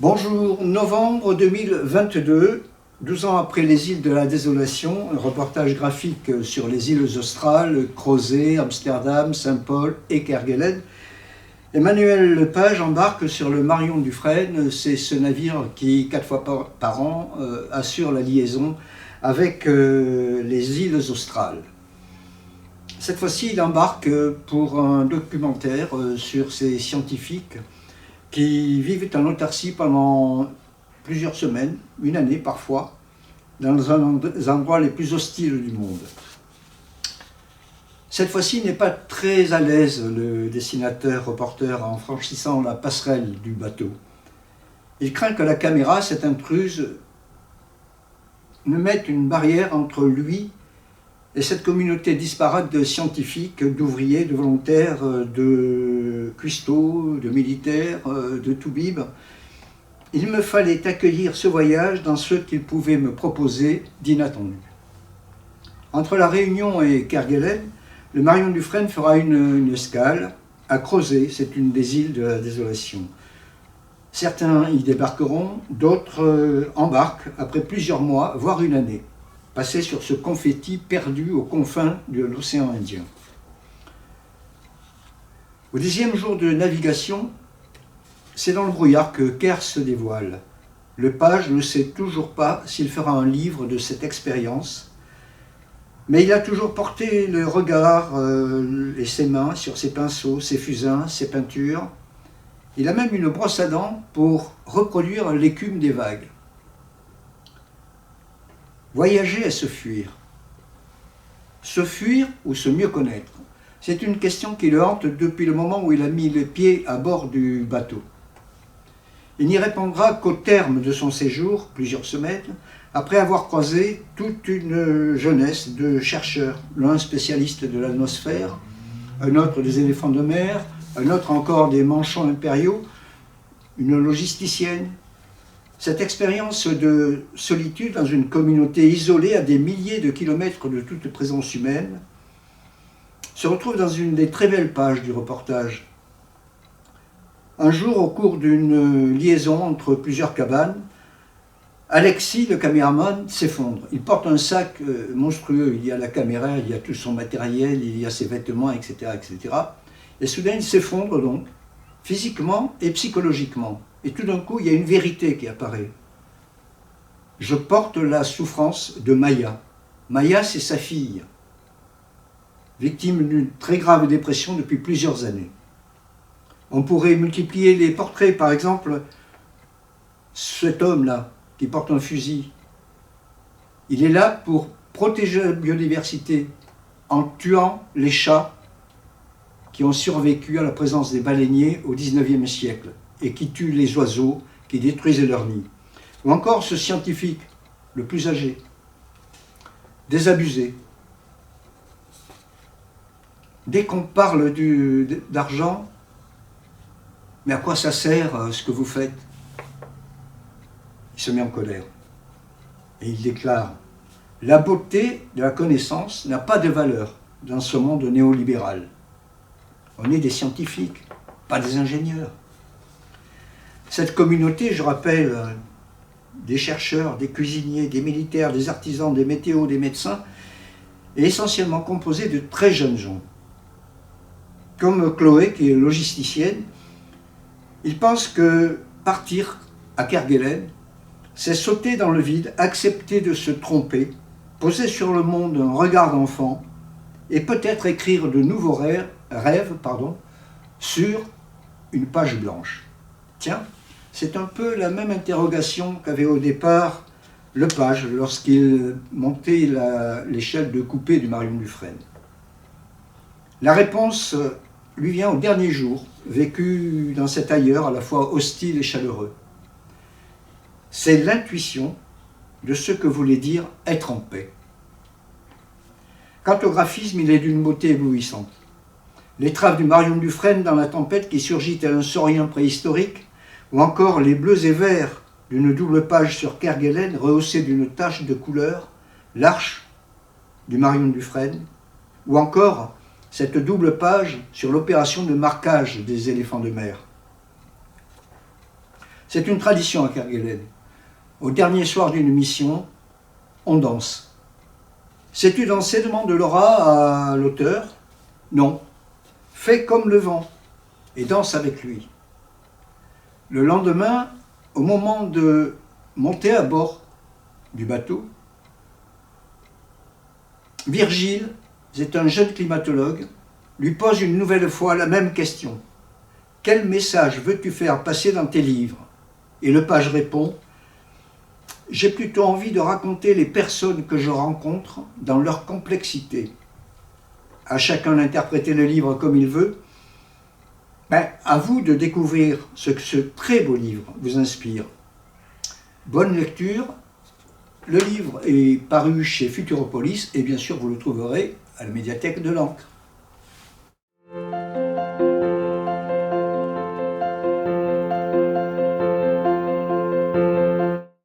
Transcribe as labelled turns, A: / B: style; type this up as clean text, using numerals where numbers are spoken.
A: Bonjour, novembre 2022, 12 ans après les îles de la Désolation, un reportage graphique sur les îles australes, Crozet, Amsterdam, Saint-Paul et Kerguelen. Emmanuel Lepage embarque sur le Marion Dufresne, c'est ce navire qui, 4 fois par an, assure la liaison avec les îles australes. Cette fois-ci, il embarque pour un documentaire sur ces scientifiques qui vivent en autarcie pendant plusieurs semaines, une année parfois, dans un des endroits les plus hostiles du monde. Cette fois-ci, il n'est pas très à l'aise, le dessinateur-reporter, en franchissant la passerelle du bateau. Il craint que la caméra, cette intruse, ne mette une barrière entre lui et cette communauté disparate de scientifiques, d'ouvriers, de volontaires, de cuistots, de militaires, de toubibs. Il me fallait accueillir ce voyage dans ce qu'il pouvait me proposer d'inattendu. Entre La Réunion et Kerguelen, le Marion Dufresne fera une escale à Crozet, c'est une des îles de la Désolation. Certains y débarqueront, d'autres embarquent après plusieurs mois, voire une année, passés sur ce confetti perdu aux confins de l'océan Indien. Au 10e jour de navigation, c'est dans le brouillard que Kerr se dévoile. Lepage ne sait toujours pas s'il fera un livre de cette expérience, mais il a toujours porté le regard et ses mains sur ses pinceaux, ses fusains, ses peintures. Il a même une brosse à dents pour reproduire l'écume des vagues. Voyager et se fuir. Se fuir ou se mieux connaître? C'est une question qui le hante depuis le moment où il a mis les pieds à bord du bateau. Il n'y répondra qu'au terme de son séjour, plusieurs semaines, après avoir croisé toute une jeunesse de chercheurs, l'un spécialiste de l'atmosphère, un autre des éléphants de mer, un autre encore des manchons impériaux, une logisticienne. Cette expérience de solitude dans une communauté isolée à des milliers de kilomètres de toute présence humaine se retrouve dans une des très belles pages du reportage. Un jour, au cours d'une liaison entre plusieurs cabanes, Alexis, le caméraman, s'effondre. Il porte un sac monstrueux. Il y a la caméra, il y a tout son matériel, il y a ses vêtements, etc., etc. Et soudain, il s'effondre donc, physiquement et psychologiquement. Et tout d'un coup, il y a une vérité qui apparaît. Je porte la souffrance de Maya. Maya, c'est sa fille, victime d'une très grave dépression depuis plusieurs années. On pourrait multiplier les portraits, par exemple, cet homme-là, qui porte un fusil. Il est là pour protéger la biodiversité en tuant les chats qui ont survécu à la présence des baleiniers au XIXe siècle et qui tuent les oiseaux, qui détruisent leurs nids. Ou encore ce scientifique, le plus âgé, désabusé. Dès qu'on parle d'argent, mais à quoi ça sert ce que vous faites? Il se met en colère et il déclare « La beauté de la connaissance n'a pas de valeur dans ce monde néolibéral. On est des scientifiques, pas des ingénieurs. » Cette communauté, je rappelle, des chercheurs, des cuisiniers, des militaires, des artisans, des météos, des médecins, est essentiellement composée de très jeunes gens. Comme Chloé, qui est logisticienne, il pense que partir à Kerguelen, c'est sauter dans le vide, accepter de se tromper, poser sur le monde un regard d'enfant et peut-être écrire de nouveaux rêves sur une page blanche. Tiens, c'est un peu la même interrogation qu'avait au départ Lepage lorsqu'il montait l'échelle de coupée du Marion Dufresne. La réponse lui vient au dernier jour, vécu dans cet ailleurs à la fois hostile et chaleureux. C'est l'intuition de ce que voulait dire être en paix. Quant au graphisme, il est d'une beauté éblouissante. L'étrave du Marion Dufresne dans la tempête qui surgit tel un saurien préhistorique, ou encore les bleus et verts d'une double page sur Kerguelen rehaussée d'une tache de couleur, l'arche du Marion Dufresne, ou encore cette double page sur l'opération de marquage des éléphants de mer. C'est une tradition à Kerguelen. Au dernier soir d'une mission, on danse. Sais-tu danser demande Laura à l'auteur. Non. Fais comme le vent et danse avec lui. Le lendemain, au moment de monter à bord du bateau, Virgile, c'est un jeune climatologue, lui pose une nouvelle fois la même question. Quel message veux-tu faire passer dans tes livres? Et le page répond, j'ai plutôt envie de raconter les personnes que je rencontre dans leur complexité. À chacun d'interpréter le livre comme il veut. À vous de découvrir ce que ce très beau livre vous inspire. Bonne lecture. Le livre est paru chez Futuropolis et bien sûr vous le trouverez à la médiathèque de l'Ancre.